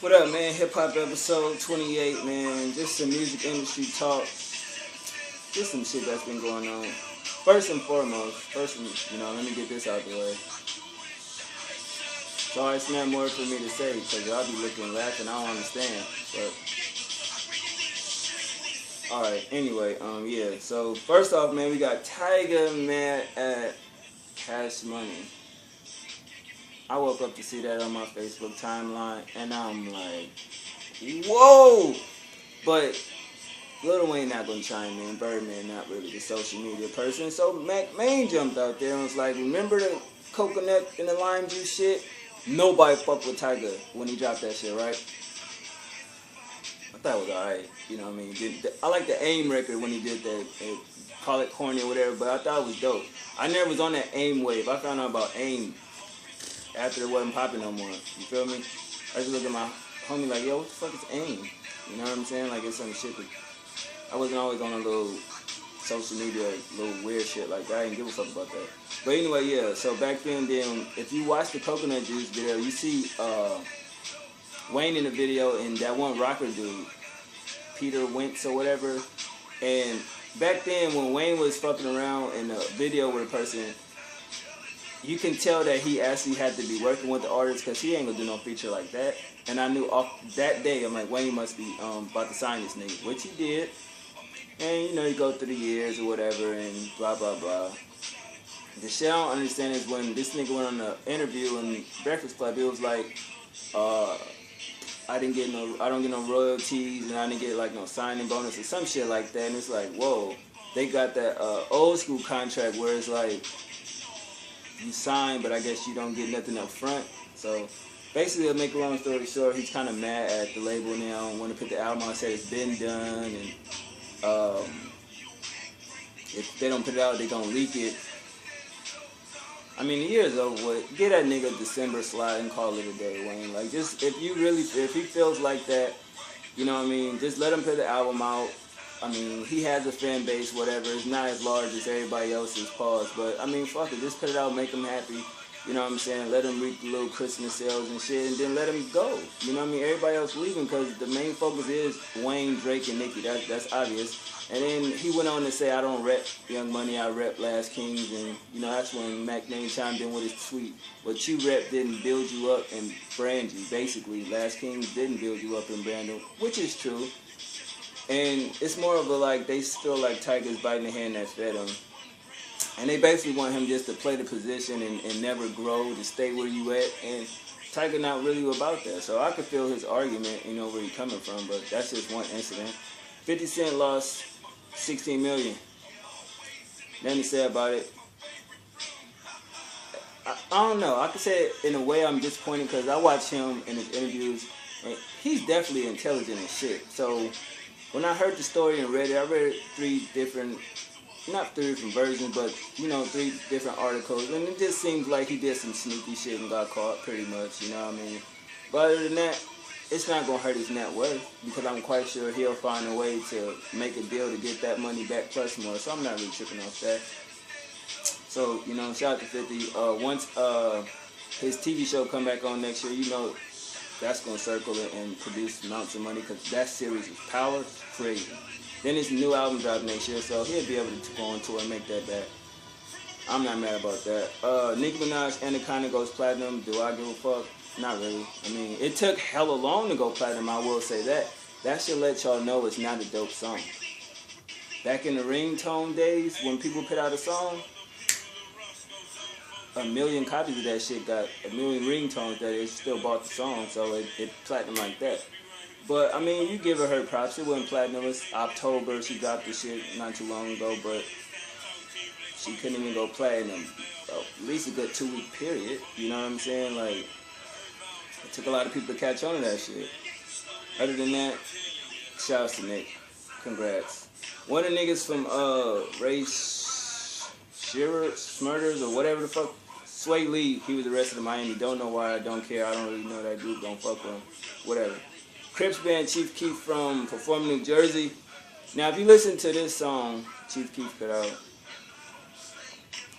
What up, man? Hip hop episode 28, man. Just some music industry talk. Just some shit that's been going on. First and foremost, let me get this out the way. Sorry, it's not more for me to say because y'all be looking laughing. I don't understand. But alright, anyway, yeah. So first off, man, we got Tyga mad at Cash Money. I woke up to see that on my Facebook timeline, and I'm like, whoa! But Lil Wayne not gonna chime in. Birdman not really the social media person. So Mac Main jumped out there and was like, remember the coconut and the lime juice shit? Nobody fucked with Tyga when he dropped that shit, right? I thought it was alright. You know what I mean? I like the AIM record when he did that. Call it corny or whatever, but I thought it was dope. I never was on that AIM wave. I found out about AIM after it wasn't popping no more. You feel me? I just look at my homie like, yo, what the fuck is AIM? You know what I'm saying? Like, it's some shit that I wasn't always on a little social media, little weird shit like that. I didn't give a fuck about that. But anyway, yeah. So back then, if you watch the Coconut Juice video, you see Wayne in the video and that one rocker dude, Peter Wentz or whatever. And back then, when Wayne was fucking around in a video with a person, you can tell that he actually had to be working with the artist because he ain't gonna do no feature like that. And I knew off that day, I'm like, Wayne must be about to sign this nigga, which he did. And you know, you go through the years or whatever and blah blah blah. The shit I don't understand is when this nigga went on the interview in Breakfast Club, it was like, I don't get no royalties and I didn't get like no signing bonus or some shit like that. And it's like, whoa, they got that old school contract where it's like, you sign, but I guess you don't get nothing up front. So basically, to make a long story short, he's kind of mad at the label now and want to put the album out, said it's been done, and if they don't put it out, they're going to leak it. I mean, the year's over with. Get that nigga December slide and call it a day, Wayne. Like, just, if he feels like that, you know what I mean, just let him put the album out. I mean, he has a fan base, whatever. It's not as large as everybody else's pause. But, I mean, fuck it. Just put it out, make him happy. You know what I'm saying? Let him reap the little Christmas sales and shit, and then let him go. You know what I mean? Everybody else leaving because the main focus is Wayne, Drake, and Nicki. That's obvious. And then he went on to say, I don't rep Young Money, I rep Last Kings. And, you know, that's when Mac Main chimed in with his tweet. What you rep didn't build you up and brand you. Basically, Last Kings didn't build you up and brand you, which is true. And it's more of a like, they feel like Tyga's biting the hand that fed him. And they basically want him just to play the position and never grow, to stay where you at. And Tyga not really about that. So I could feel his argument, you know, where he's coming from. But that's just one incident. 50 Cent lost 16 million. Nothing to say about it. I don't know. I could say it in a way I'm disappointed because I watch him in his interviews. And he's definitely intelligent as shit. So when I heard the story and read it, I read not three different versions, but, you know, 3 different articles. And it just seems like he did some sneaky shit and got caught pretty much, you know what I mean? But other than that, it's not going to hurt his net worth because I'm quite sure he'll find a way to make a deal to get that money back plus more. So I'm not really tripping off that. So, you know, shout out to 50. Once his TV show come back on next year, you know, that's going to circle it and produce amounts of money because that series is power crazy. Then his new album dropped next year, so he'll be able to go on tour and make that back. I'm not mad about that. Nicki Minaj, Anaconda goes platinum. Do I give a fuck? Not really. I mean, it took hella long to go platinum, I will say that. That should let y'all know it's not a dope song. Back in the ringtone days, when people put out a song, 1 million copies of that shit got 1 million ringtones that it still bought the song, so it platinum like that. But, I mean, you give her props. It wasn't platinum. It was October. She dropped the shit not too long ago, but she couldn't even go platinum. So, at least a good 2-week period. You know what I'm saying? Like, it took a lot of people to catch on to that shit. Other than that, shouts to Nick. Congrats. One of the niggas from Ray Smurders or whatever the fuck, Sway Lee, he was arrested in Miami. Don't know why, I don't care. I don't really know that group. Don't fuck with him. Whatever. Crips band Chief Keef from Performing, New Jersey. Now, if you listen to this song, Chief Keef put out,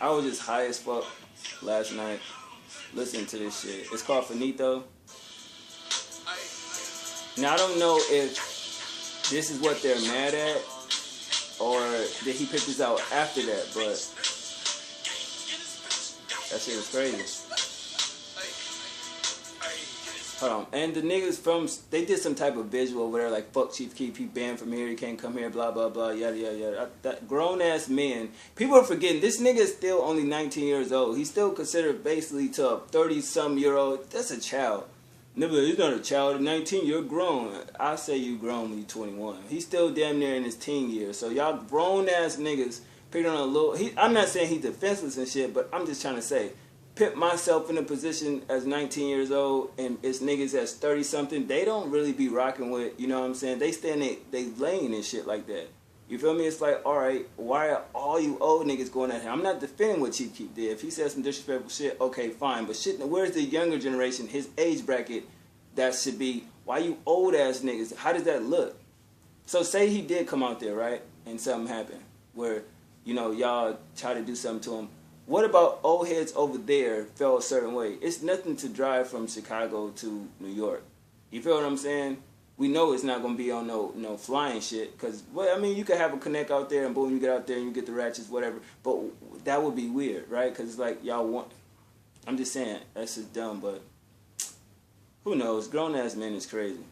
I was just high as fuck last night listening to this shit. It's called Finito. Now I don't know if this is what they're mad at, or did he pick this out after that? But that shit was crazy. Hold on. And the niggas from, they did some type of visual where they're like, fuck Chief Keef, he banned from here, he can't come here, blah, blah, blah, yada, yada, yada. That grown-ass men. People are forgetting, this nigga is still only 19 years old. He's still considered basically to a 30-some-year-old. That's a child. Never, he's not a child. At 19, you're grown. I say you grown when you're 21. He's still damn near in his teen years. So y'all grown-ass niggas picking on a little... I'm not saying he's defenseless and shit, but I'm just trying to say... Put myself in a position as 19 years old and it's niggas that's 30 something, they don't really be rocking with, you know what I'm saying? They stand they lane and shit like that. You feel me? It's like, alright, why are all you old niggas going at him? I'm not defending what Chief Keef did. If he said some disrespectful shit, okay, fine. But shit, where's the younger generation, his age bracket, that should be, why you old ass niggas? How does that look? So say he did come out there, right? And something happened where, you know, y'all try to do something to him. What about old heads over there felt a certain way? It's nothing to drive from Chicago to New York. You feel what I'm saying? We know it's not going to be on no flying shit. Because, well, I mean, you could have a connect out there and boom, you get out there and you get the ratchets, whatever. But that would be weird, right? Because it's like, y'all want... I'm just saying, that's just dumb, but... Who knows? Grown-ass men is crazy.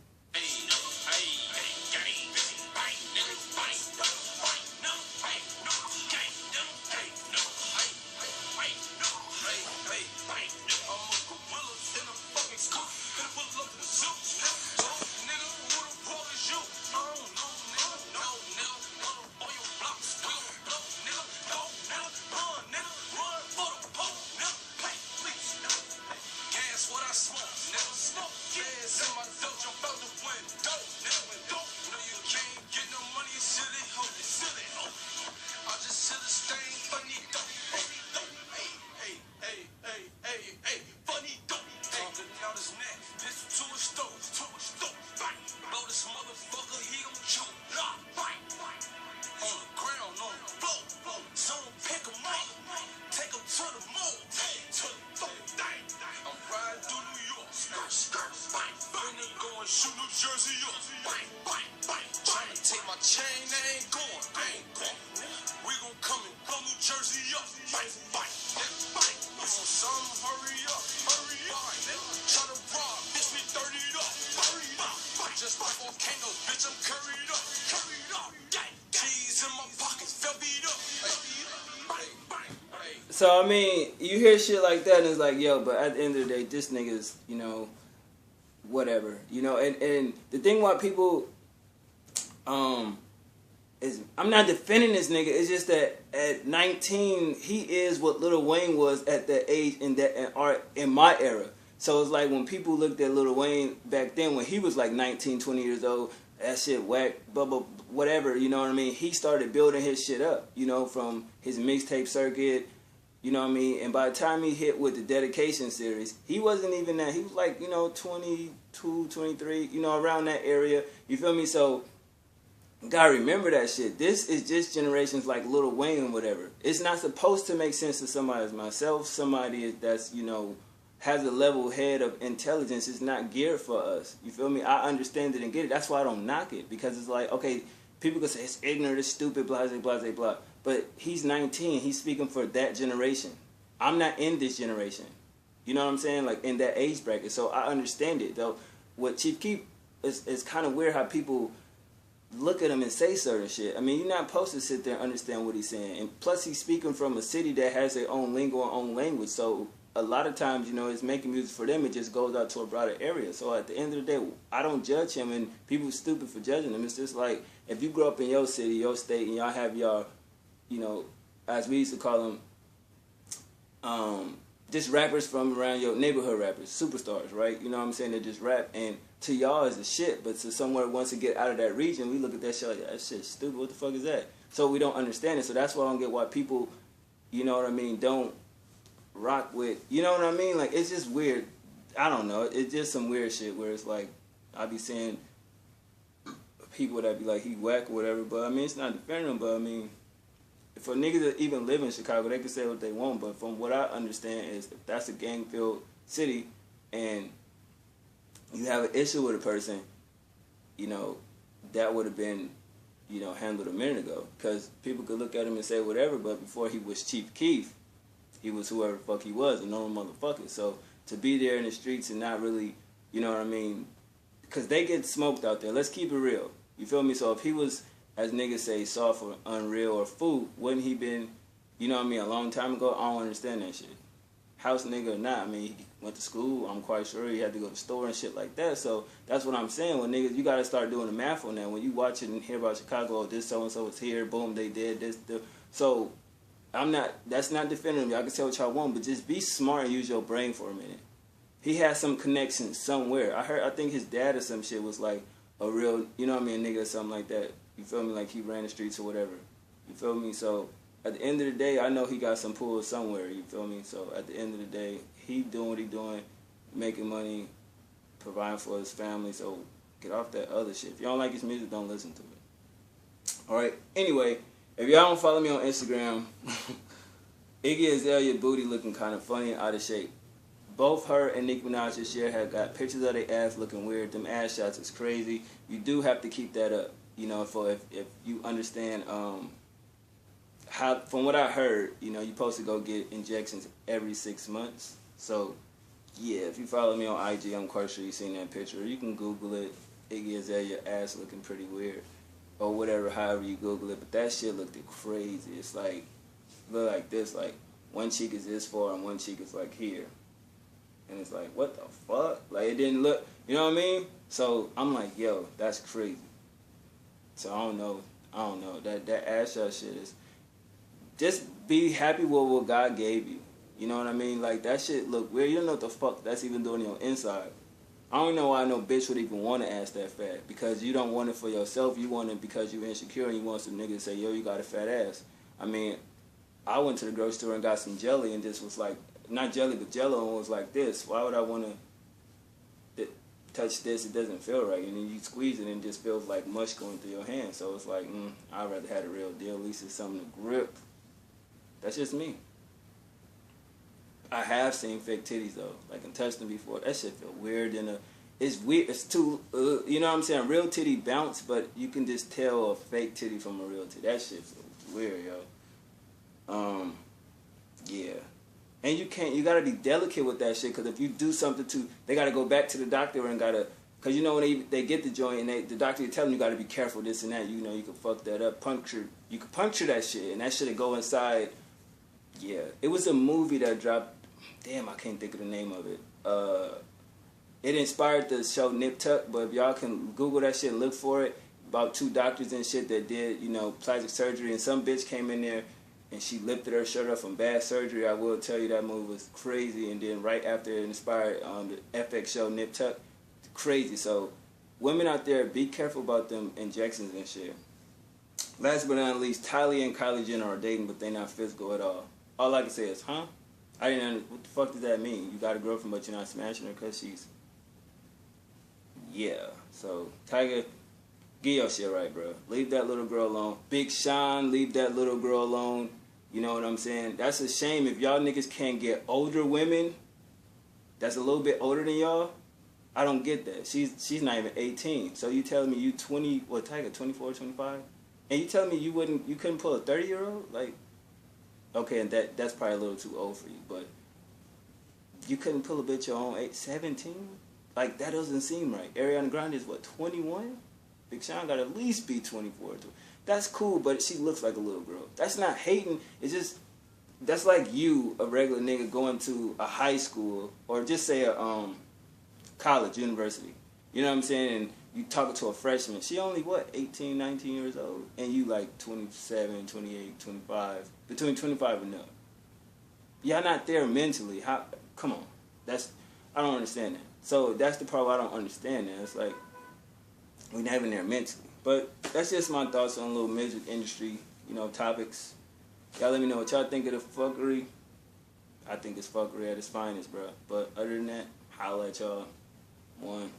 So, I mean, you hear shit like that and it's like, yo, but at the end of the day, this nigga's, you know, whatever. You know, and the thing why people, is, I'm not defending this nigga, it's just that at 19, he is what Lil Wayne was at that age in my era. So it's like when people looked at Lil Wayne back then when he was like 19, 20 years old, that shit whack, blah, blah, whatever, you know what I mean? He started building his shit up, you know, from his mixtape circuit. You know what I mean? And by the time he hit with the Dedication series, he wasn't even that. He was like, you know, 22, 23, you know, around that area. You feel me? So, gotta remember that shit. This is just generations like Lil Wayne or whatever. It's not supposed to make sense to somebody as myself, somebody that's, you know, has a level head of intelligence. It's not geared for us. You feel me? I understand it and get it. That's why I don't knock it. Because it's like, okay, people can say it's ignorant, it's stupid, blah, blah, blah, blah. But he's 19. He's speaking for that generation. I'm not in this generation. You know what I'm saying? Like, in that age bracket. So I understand it, though. What Chief Keef is kind of weird how people look at him and say certain shit. I mean, you're not supposed to sit there and understand what he's saying. And plus, he's speaking from a city that has their own lingo and own language. So a lot of times, you know, it's making music for them. It just goes out to a broader area. So at the end of the day, I don't judge him, and people are stupid for judging him. It's just like, if you grow up in your city, your state, and y'all have y'all, you know, as we used to call them, just rappers from around your neighborhood rappers, superstars, right? You know what I'm saying? They just rap, and to y'all is the shit, but to someone wants to get out of that region, we look at that shit like, that shit's stupid, what the fuck is that? So we don't understand it, so that's why I don't get why people, you know what I mean, don't rock with, you know what I mean? Like, it's just weird. I don't know, it's just some weird shit where it's like, I be seeing people that be like, he whack or whatever, but I mean, it's not defending him, but I mean, for niggas that even live in Chicago, they can say what they want, but from what I understand is if that's a gang-filled city and you have an issue with a person, you know, that would have been, you know, handled a minute ago. Because people could look at him and say whatever, but before he was Chief Keef, he was whoever the fuck he was, a normal motherfucker. So to be there in the streets and not really, you know what I mean? Because they get smoked out there. Let's keep it real. You feel me? So if he was, as niggas say, soft or unreal or food, wouldn't he been, you know what I mean, a long time ago? I don't understand that shit. House nigga or not, I mean, he went to school. I'm quite sure he had to go to the store and shit like that. So that's what I'm saying. When niggas, you got to start doing the math on that. When you watch it and hear about Chicago, oh, this so-and-so was here, boom, they did this. So I'm not, that's not defending him. Y'all can say what y'all want, but just be smart and use your brain for a minute. He has some connection somewhere. I think his dad or some shit was like a real, you know what I mean, a nigga or something like that. You feel me? Like he ran the streets or whatever. You feel me? So at the end of the day, I know he got some pull somewhere. You feel me? So at the end of the day, he doing what he doing, making money, providing for his family. So get off that other shit. If y'all don't like his music, don't listen to it. All right. Anyway, if y'all don't follow me on Instagram, Iggy Azalea booty looking kind of funny and out of shape. Both her and Nicki Minaj this year have got pictures of their ass looking weird. Them ass shots is crazy. You do have to keep that up, you know, for if you understand how, from what I heard, you know, you're supposed to go get injections every 6 months. So, yeah, if you follow me on IG, I'm quite sure you've seen that picture. You can Google it, Iggy Azalea ass looking pretty weird, or whatever, however you Google it. But that shit looked crazy. It's like, look like this, like one cheek is this far and one cheek is like here. And it's like, what the fuck? Like, it didn't look, you know what I mean? So I'm like, yo, that's crazy. So I don't know. That ass shot shit is, just be happy with what God gave you. You know what I mean? Like, that shit look weird. You don't know what the fuck that's even doing on your inside. I don't know why no bitch would even want to ass that fat. Because you don't want it for yourself. You want it because you're insecure and you want some nigga to say, yo, you got a fat ass. I mean, I went to the grocery store and got some jelly and just was like, not jelly, but Jello, and was like this. Why would I want to touch this? It doesn't feel right. And then you squeeze it and it just feels like mush going through your hand. So it's like, I'd rather have the real deal. At least it's something to grip. That's just me. I have seen fake titties, though. Like, and touched them before. That shit feel weird. It's weird. It's too, you know what I'm saying? Real titty bounce, but you can just tell a fake titty from a real titty. That shit feels weird, yo. Yeah. And you gotta be delicate with that shit, because if you do something they gotta go back to the doctor and because you know when they get the joint and the doctor tell them you gotta be careful, this and that, you know, you can fuck that up, you can puncture that shit, and that shit'll go inside. Yeah. It was a movie that dropped, damn, I can't think of the name of it. It inspired the show Nip Tuck, but if y'all can Google that shit and look for it, about two doctors and shit that did, you know, plastic surgery, and some bitch came in there and she lifted her shirt up from bad surgery. I will tell you that movie was crazy. And then right after it inspired the FX show Nip Tuck, crazy. So women out there, be careful about them injections and shit. Last but not least, Tylee and Kylie Jenner are dating, but they're not physical at all. All I can say is, huh? I didn't understand. What the fuck does that mean? You got a girlfriend, but you're not smashing her because she's... Yeah. So, Tiger, get your shit right, bro. Leave that little girl alone. Big Sean, leave that little girl alone. You know what I'm saying? That's a shame if y'all niggas can't get older women that's a little bit older than y'all. I don't get that. She's not even 18. So you telling me you 20, what, Tiger, 24, 25? And you telling me you couldn't pull a 30-year-old? Like, okay, and that's probably a little too old for you, but you couldn't pull a bitch your own age, 17? Like, that doesn't seem right. Ariana Grande is, what, 21? Big Sean got to at least be 24. That's cool, but she looks like a little girl. That's not hating. It's just, that's like you, a regular nigga, going to a high school, or just say a college, university. You know what I'm saying? And you talking to a freshman. She only, what, 18, 19 years old? And you like 27, 28, 25. Between 25 and up. Y'all not there mentally. How? Come on. I don't understand that. So that's the part where I don't understand that. It's like, we're not even there mentally. But that's just my thoughts on little music industry, you know, topics. Y'all let me know what y'all think of the fuckery. I think it's fuckery at its finest, bro. But other than that, holla at y'all. One.